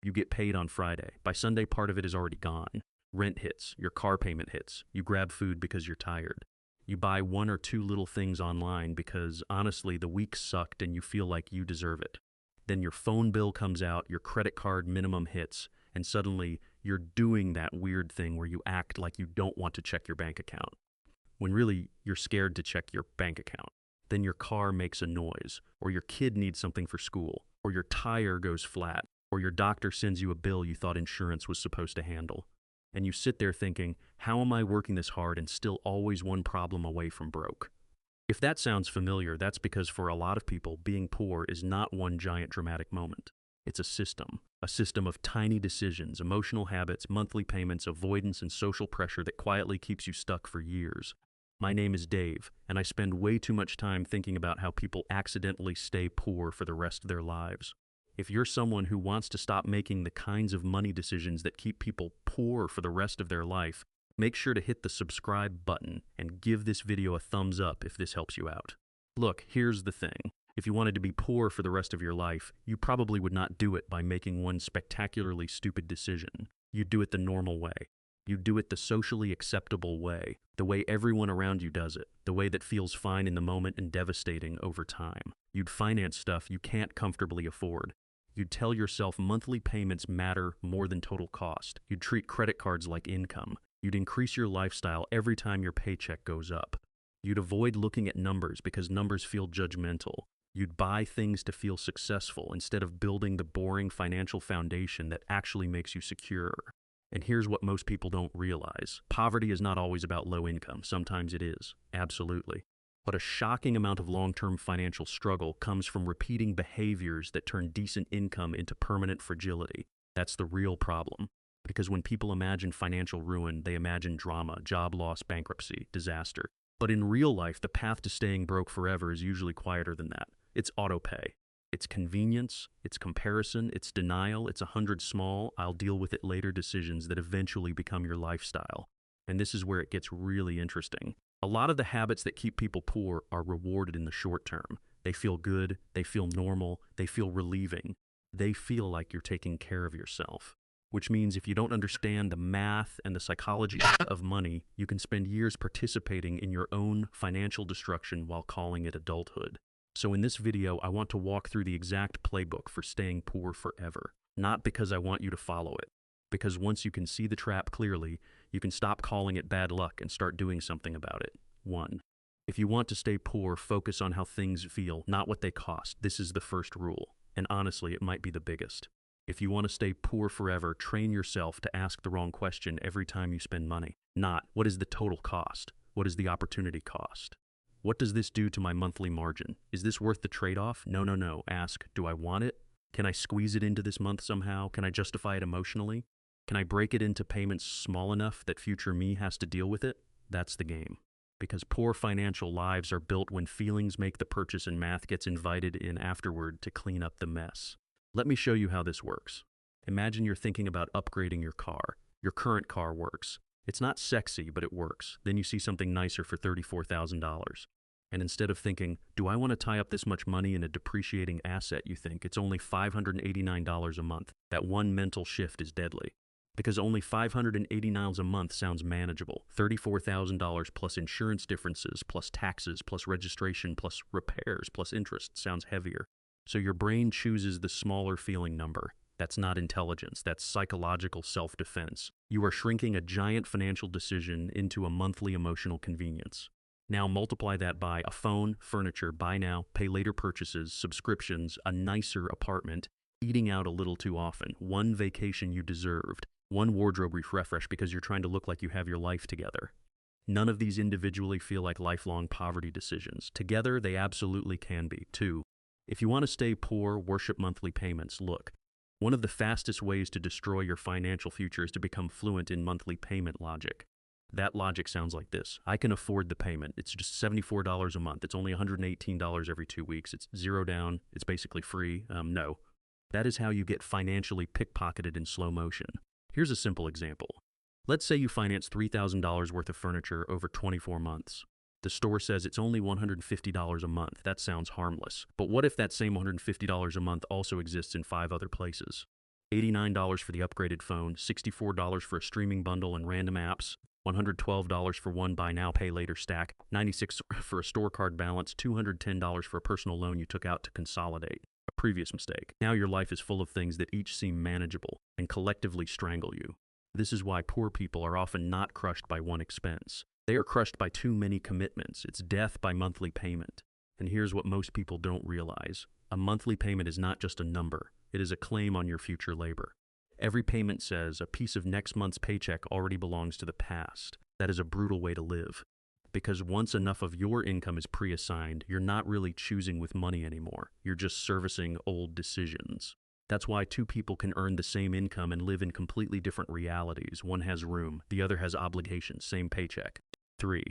You get paid on Friday. By Sunday, part of it is already gone. Rent hits, your car payment hits, you grab food because you're tired. You buy one or two little things online because, honestly, the week sucked and you feel like you deserve it. Then your phone bill comes out, your credit card minimum hits, and suddenly you're doing that weird thing where you act like you don't want to check your bank account, when really you're scared to check your bank account. Then your car makes a noise, or your kid needs something for school, or your tire goes flat, or your doctor sends you a bill you thought insurance was supposed to handle. And you sit there thinking, how am I working this hard and still always one problem away from broke? If that sounds familiar, that's because for a lot of people, being poor is not one giant dramatic moment. It's a system of tiny decisions, emotional habits, monthly payments, avoidance, and social pressure that quietly keeps you stuck for years. My name is Dave, and I spend way too much time thinking about how people accidentally stay poor for the rest of their lives. If you're someone who wants to stop making the kinds of money decisions that keep people poor for the rest of their life, make sure to hit the subscribe button and give this video a thumbs up if this helps you out. Look, here's the thing. If you wanted to be poor for the rest of your life, you probably would not do it by making one spectacularly stupid decision. You'd do it the normal way. You'd do it the socially acceptable way, the way everyone around you does it, the way that feels fine in the moment and devastating over time. You'd finance stuff you can't comfortably afford. You'd tell yourself monthly payments matter more than total cost. You'd treat credit cards like income. You'd increase your lifestyle every time your paycheck goes up. You'd avoid looking at numbers because numbers feel judgmental. You'd buy things to feel successful instead of building the boring financial foundation that actually makes you secure. And here's what most people don't realize. Poverty is not always about low income. Sometimes it is. Absolutely. But a shocking amount of long-term financial struggle comes from repeating behaviors that turn decent income into permanent fragility. That's the real problem. Because when people imagine financial ruin, they imagine drama, job loss, bankruptcy, disaster. But in real life, the path to staying broke forever is usually quieter than that. It's autopay. It's convenience, it's comparison, it's denial, it's 100 small, I'll deal with it later decisions that eventually become your lifestyle. And this is where it gets really interesting. A lot of the habits that keep people poor are rewarded in the short term. They feel good, they feel normal, they feel relieving. They feel like you're taking care of yourself. Which means if you don't understand the math and the psychology of money, you can spend years participating in your own financial destruction while calling it adulthood. So in this video, I want to walk through the exact playbook for staying poor forever. Not because I want you to follow it. Because once you can see the trap clearly, you can stop calling it bad luck and start doing something about it. 1. If you want to stay poor, focus on how things feel, not what they cost. This is the first rule. And honestly, it might be the biggest. If you want to stay poor forever, train yourself to ask the wrong question every time you spend money. Not, what is the total cost? What is the opportunity cost? What does this do to my monthly margin? Is this worth the trade-off? No. Ask, do I want it? Can I squeeze it into this month somehow? Can I justify it emotionally? Can I break it into payments small enough that future me has to deal with it? That's the game. Because poor financial lives are built when feelings make the purchase and math gets invited in afterward to clean up the mess. Let me show you how this works. Imagine you're thinking about upgrading your car. Your current car works. It's not sexy, but it works. Then you see something nicer for $34,000. And instead of thinking, do I want to tie up this much money in a depreciating asset, you think it's only $589 a month. That one mental shift is deadly. Because only $589 a month sounds manageable. $34,000 plus insurance differences, plus taxes, plus registration, plus repairs, plus interest sounds heavier. So your brain chooses the smaller feeling number. That's not intelligence, that's psychological self-defense. You are shrinking a giant financial decision into a monthly emotional convenience. Now multiply that by a phone, furniture, buy now, pay later purchases, subscriptions, a nicer apartment, eating out a little too often, one vacation you deserved, one wardrobe refresh because you're trying to look like you have your life together. None of these individually feel like lifelong poverty decisions. Together, they absolutely can be. 2. If you want to stay poor, worship monthly payments. Look, one of the fastest ways to destroy your financial future is to become fluent in monthly payment logic. That logic sounds like this. I can afford the payment. It's just $74 a month. It's only $118 every 2 weeks. It's zero down. It's basically free. No. That is how you get financially pickpocketed in slow motion. Here's a simple example. Let's say you finance $3,000 worth of furniture over 24 months. The store says it's only $150 a month. That sounds harmless. But what if that same $150 a month also exists in 5 other places? $89 for the upgraded phone, $64 for a streaming bundle and random apps, $112 for one buy now pay later stack, $96 for a store card balance, $210 for a personal loan you took out to consolidate a previous mistake. Now your life is full of things that each seem manageable and collectively strangle you. This is why poor people are often not crushed by one expense. They are crushed by too many commitments. It's death by monthly payment. And here's what most people don't realize. A monthly payment is not just a number. It is a claim on your future labor. Every payment says a piece of next month's paycheck already belongs to the past. That is a brutal way to live. Because once enough of your income is pre-assigned, you're not really choosing with money anymore. You're just servicing old decisions. That's why two people can earn the same income and live in completely different realities. One has room, the other has obligations, same paycheck. 3.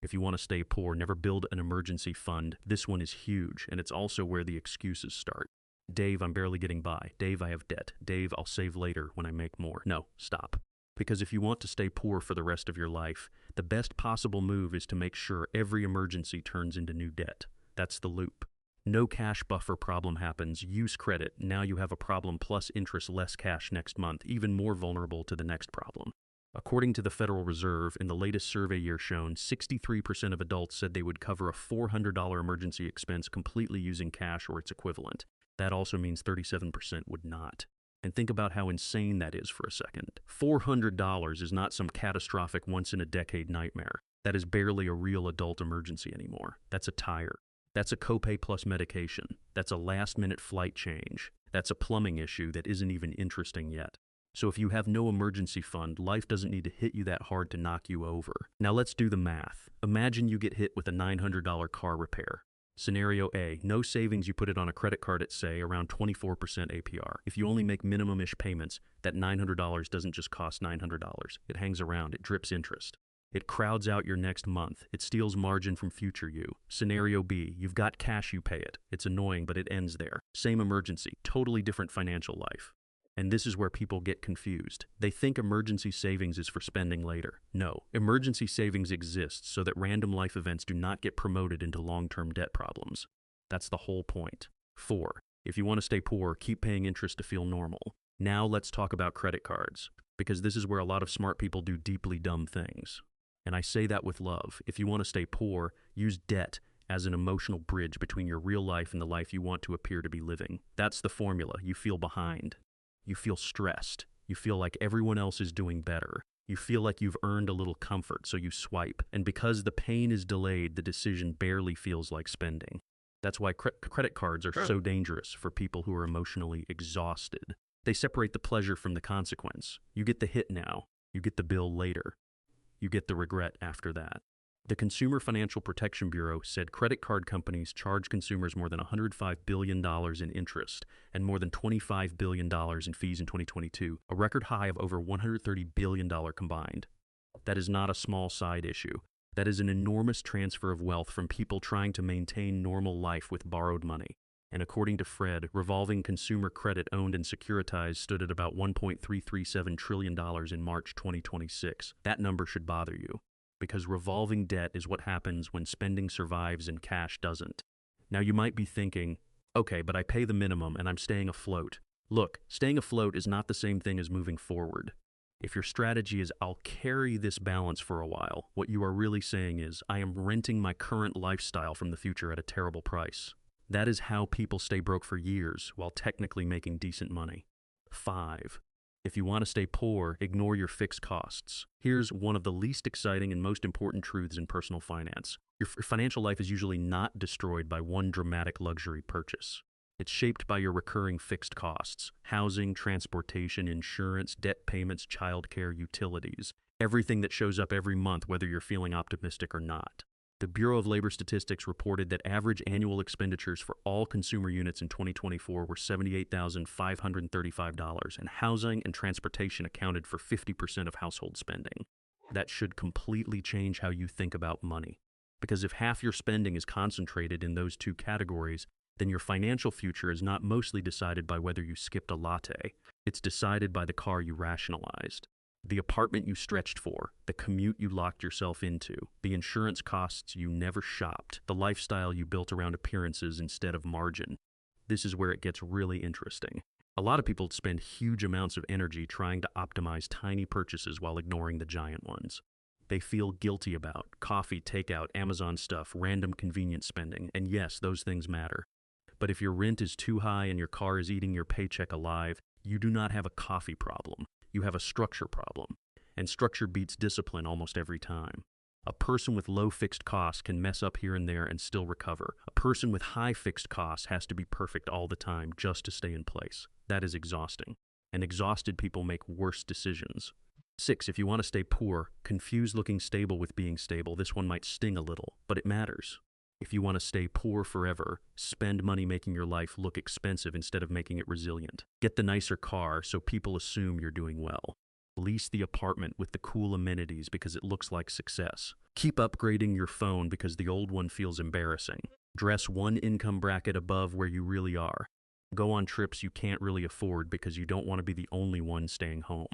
If you want to stay poor, never build an emergency fund. This one is huge, and it's also where the excuses start. Dave, I'm barely getting by. Dave, I have debt. Dave, I'll save later when I make more. No, stop. Because if you want to stay poor for the rest of your life, the best possible move is to make sure every emergency turns into new debt. That's the loop. No cash buffer problem happens. Use credit. Now you have a problem plus interest, less cash next month, even more vulnerable to the next problem. According to the Federal Reserve, in the latest survey year shown, 63% of adults said they would cover a $400 emergency expense completely using cash or its equivalent. That also means 37% would not. And think about how insane that is for a second. $400 is not some catastrophic once-in-a-decade nightmare. That is barely a real adult emergency anymore. That's a tire. That's a copay plus medication. That's a last-minute flight change. That's a plumbing issue that isn't even interesting yet. So if you have no emergency fund, life doesn't need to hit you that hard to knock you over. Now let's do the math. Imagine you get hit with a $900 car repair. Scenario A, no savings, you put it on a credit card at, say, around 24% APR. If you only make minimum-ish payments, that $900 doesn't just cost $900. It hangs around, it drips interest. It crowds out your next month. It steals margin from future you. Scenario B, you've got cash, you pay it. It's annoying, but it ends there. Same emergency, totally different financial life. And this is where people get confused. They think emergency savings is for spending later. No, emergency savings exists so that random life events do not get promoted into long-term debt problems. That's the whole point. 4. If you want to stay poor, keep paying interest to feel normal. Now let's talk about credit cards, because this is where a lot of smart people do deeply dumb things. And I say that with love. If you want to stay poor, use debt as an emotional bridge between your real life and the life you want to appear to be living. That's the formula. You feel behind. You feel stressed. You feel like everyone else is doing better. You feel like you've earned a little comfort, so you swipe. And because the pain is delayed, the decision barely feels like spending. That's why credit cards are so dangerous for people who are emotionally exhausted. They separate the pleasure from the consequence. You get the hit now. You get the bill later. You get the regret after that. The Consumer Financial Protection Bureau said credit card companies charge consumers more than $105 billion in interest and more than $25 billion in fees in 2022, a record high of over $130 billion combined. That is not a small side issue. That is an enormous transfer of wealth from people trying to maintain normal life with borrowed money. And according to Fred, revolving consumer credit owned and securitized stood at about $1.337 trillion in March 2026. That number should bother you, because revolving debt is what happens when spending survives and cash doesn't. Now you might be thinking, okay, but I pay the minimum and I'm staying afloat. Look, staying afloat is not the same thing as moving forward. If your strategy is, I'll carry this balance for a while, what you are really saying is, I am renting my current lifestyle from the future at a terrible price. That is how people stay broke for years while technically making decent money. 5. If you want to stay poor, ignore your fixed costs. Here's one of the least exciting and most important truths in personal finance. Your financial life is usually not destroyed by one dramatic luxury purchase. It's shaped by your recurring fixed costs: housing, transportation, insurance, debt payments, childcare, utilities. Everything that shows up every month, whether you're feeling optimistic or not. The Bureau of Labor Statistics reported that average annual expenditures for all consumer units in 2024 were $78,535, and housing and transportation accounted for 50% of household spending. That should completely change how you think about money. Because if half your spending is concentrated in those two categories, then your financial future is not mostly decided by whether you skipped a latte. It's decided by the car you rationalized, the apartment you stretched for, the commute you locked yourself into, the insurance costs you never shopped, the lifestyle you built around appearances instead of margin. This is where it gets really interesting. A lot of people spend huge amounts of energy trying to optimize tiny purchases while ignoring the giant ones. They feel guilty about coffee, takeout, Amazon stuff, random convenience spending, and yes, those things matter. But if your rent is too high and your car is eating your paycheck alive, you do not have a coffee problem. You have a structure problem. And structure beats discipline almost every time. A person with low fixed costs can mess up here and there and still recover. A person with high fixed costs has to be perfect all the time just to stay in place. That is exhausting. And exhausted people make worse decisions. 6. If you want to stay poor, confuse looking stable with being stable. This one might sting a little, but it matters. If you want to stay poor forever, spend money making your life look expensive instead of making it resilient. Get the nicer car so people assume you're doing well. Lease the apartment with the cool amenities because it looks like success. Keep upgrading your phone because the old one feels embarrassing. Dress one income bracket above where you really are. Go on trips you can't really afford because you don't want to be the only one staying home.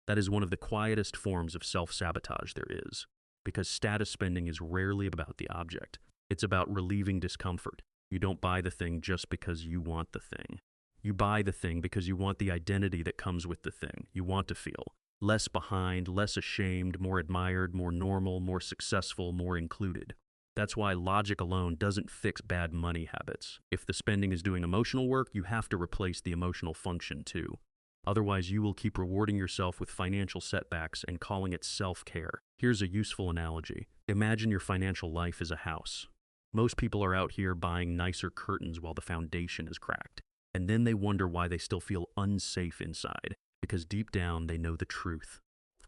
That is one of the quietest forms of self-sabotage there is, because status spending is rarely about the object. It's about relieving discomfort. You don't buy the thing just because you want the thing. You buy the thing because you want the identity that comes with the thing. You want to feel less behind, less ashamed, more admired, more normal, more successful, more included. That's why logic alone doesn't fix bad money habits. If the spending is doing emotional work, you have to replace the emotional function too. Otherwise, you will keep rewarding yourself with financial setbacks and calling it self-care. Here's a useful analogy. Imagine your financial life is a house. Most people are out here buying nicer curtains while the foundation is cracked. And then they wonder why they still feel unsafe inside, because deep down they know the truth.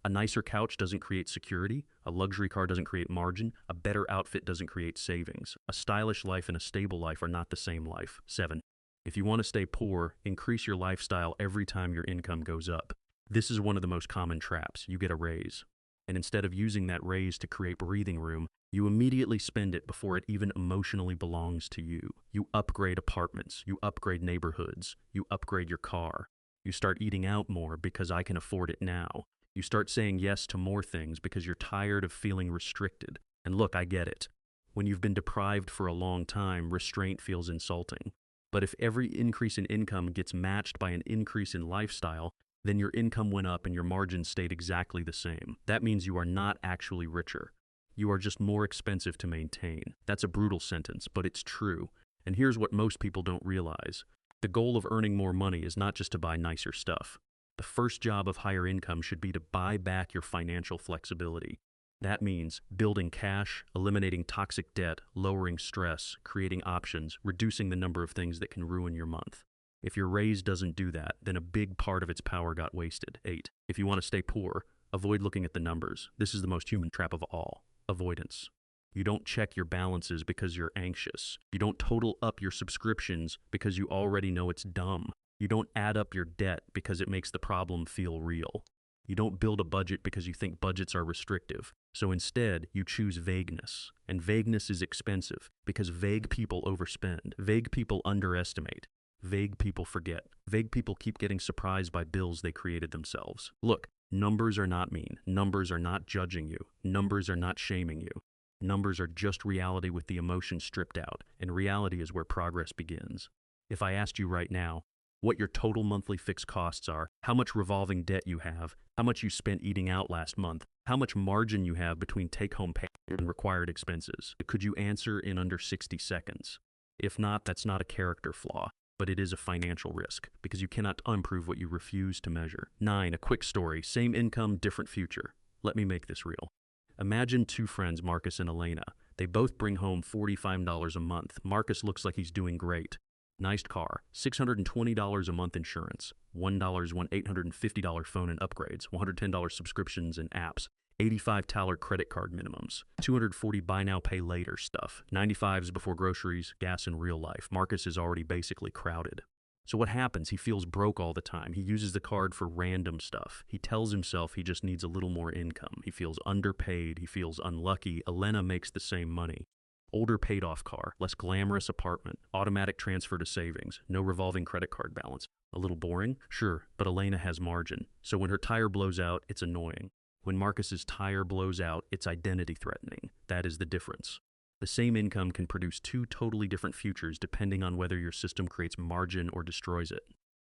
A nicer couch doesn't create security, a luxury car doesn't create margin, a better outfit doesn't create savings. A stylish life and a stable life are not the same life. 7. If you want to stay poor, increase your lifestyle every time your income goes up. This is one of the most common traps. You get a raise. And instead of using that raise to create breathing room, you immediately spend it before it even emotionally belongs to you. You upgrade apartments, you upgrade neighborhoods, you upgrade your car. You start eating out more because I can afford it now. You start saying yes to more things because you're tired of feeling restricted. And look, I get it. When you've been deprived for a long time, restraint feels insulting. But if every increase in income gets matched by an increase in lifestyle, then your income went up and your margins stayed exactly the same. That means you are not actually richer. You are just more expensive to maintain. That's a brutal sentence, but it's true. And here's what most people don't realize. The goal of earning more money is not just to buy nicer stuff. The first job of higher income should be to buy back your financial flexibility. That means building cash, eliminating toxic debt, lowering stress, creating options, reducing the number of things that can ruin your month. If your raise doesn't do that, then a big part of its power got wasted. 8. If you want to stay poor, avoid looking at the numbers. This is the most human trap of all. Avoidance. You don't check your balances because you're anxious. You don't total up your subscriptions because you already know it's dumb. You don't add up your debt because it makes the problem feel real. You don't build a budget because you think budgets are restrictive. So instead, you choose vagueness. And vagueness is expensive because vague people overspend. Vague people underestimate. Vague people forget. Vague people keep getting surprised by bills they created themselves. Look, numbers are not mean. Numbers are not judging you. Numbers are not shaming you. Numbers are just reality with the emotion stripped out, and reality is where progress begins. If I asked you right now what your total monthly fixed costs are, how much revolving debt you have, how much you spent eating out last month, how much margin you have between take-home pay and required expenses, could you answer in under 60 seconds? If not, that's not a character flaw, but it is a financial risk, because you cannot improve what you refuse to measure. 9. A quick story. Same income, different future. Let me make this real. Imagine two friends, Marcus and Elena. They both bring home $45 a month. Marcus looks like he's doing great. Nice car, $620 a month insurance, $1 $850 phone and upgrades, $110 subscriptions and apps, $85 credit card minimums, $240 buy now pay later stuff, $95s before groceries, gas in real life. Marcus is already basically crowded. So what happens? He feels broke all the time. He uses the card for random stuff. He tells himself he just needs a little more income. He feels underpaid. He feels unlucky. Elena makes the same money. Older paid-off car, less glamorous apartment, automatic transfer to savings, no revolving credit card balance. A little boring? Sure, but Elena has margin. So when her tire blows out, it's annoying. When Marcus's tire blows out, it's identity-threatening. That is the difference. The same income can produce two totally different futures depending on whether your system creates margin or destroys it.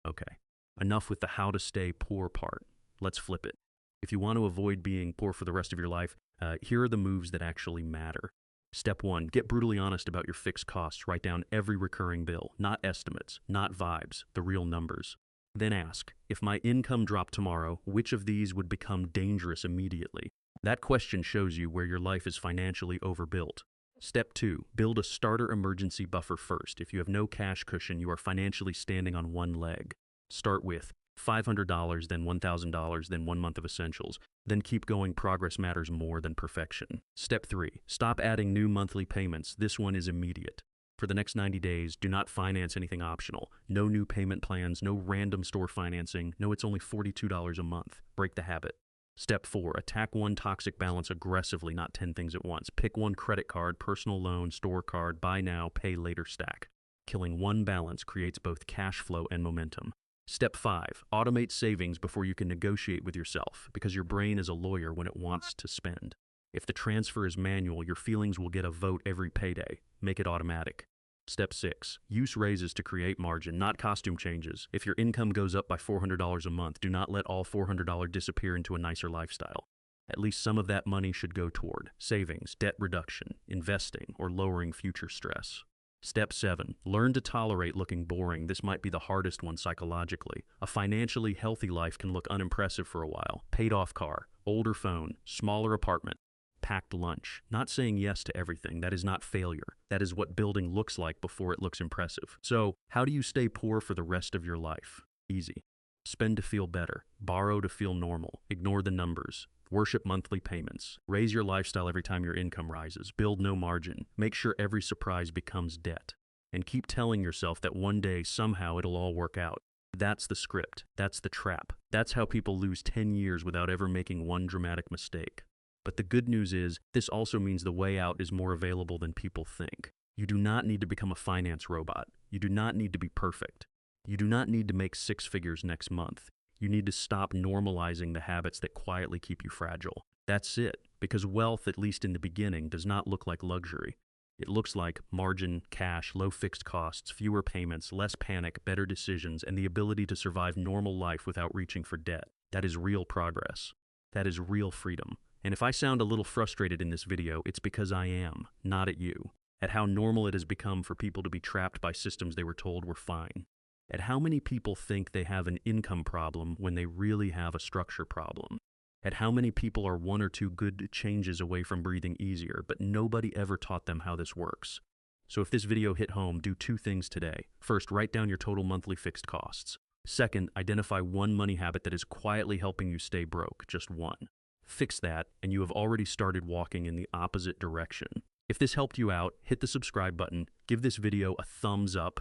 Okay, Enough with the how to stay poor part. Let's flip it. If you want to avoid being poor for the rest of your life, here are the moves that actually matter. Step 1, get brutally honest about your fixed costs. Write down every recurring bill, not estimates, not vibes, the real numbers. Then ask, if my income dropped tomorrow, which of these would become dangerous immediately? That question shows you where your life is financially overbuilt. Step 2, build a starter emergency buffer first. If you have no cash cushion, you are financially standing on one leg. Start with $500, then $1,000, then 1 month of essentials. Then keep going. Progress matters more than perfection. Step 3, stop adding new monthly payments. This one is immediate. For the next 90 days, do not finance anything optional. No new payment plans, no random store financing. No, it's only $42 a month. Break the habit. Step 4, attack one toxic balance aggressively, not 10 things at once. Pick one credit card, personal loan, store card, buy now, pay later stack. Killing one balance creates both cash flow and momentum. Step 5, automate savings before you can negotiate with yourself, because your brain is a lawyer when it wants to spend. If the transfer is manual, your feelings will get a vote every payday. Make it automatic. Step 6, use raises to create margin, not costume changes. If your income goes up by $400 a month, do not let all $400 disappear into a nicer lifestyle. At least some of that money should go toward savings, debt reduction, investing, or lowering future stress. Step 7, learn to tolerate looking boring. This might be the hardest one psychologically. A financially healthy life can look unimpressive for a while. Paid off car, older phone, smaller apartment, packed lunch. Not saying yes to everything. That is not failure. That is what building looks like before it looks impressive. So, how do you stay poor for the rest of your life? Easy. Spend to feel better. Borrow to feel normal. Ignore the numbers. Worship monthly payments. Raise your lifestyle every time your income rises. Build no margin. Make sure every surprise becomes debt. And keep telling yourself that one day, somehow, it'll all work out. That's the script. That's the trap. That's how people lose 10 years without ever making one dramatic mistake. But the good news is, this also means the way out is more available than people think. You do not need to become a finance robot. You do not need to be perfect. You do not need to make 6 figures next month. You need to stop normalizing the habits that quietly keep you fragile. That's it, because wealth, at least in the beginning, does not look like luxury. It looks like margin, cash, low fixed costs, fewer payments, less panic, better decisions, and the ability to survive normal life without reaching for debt. That is real progress. That is real freedom. And if I sound a little frustrated in this video, it's because I am, not at you, at how normal it has become for people to be trapped by systems they were told were fine. At how many people think they have an income problem when they really have a structure problem. At how many people are 1 or 2 good changes away from breathing easier, but nobody ever taught them how this works. So if this video hit home, do 2 things today. First, write down your total monthly fixed costs. Second, identify one money habit that is quietly helping you stay broke, just one. Fix that, and you have already started walking in the opposite direction. If this helped you out, hit the subscribe button, give this video a thumbs up,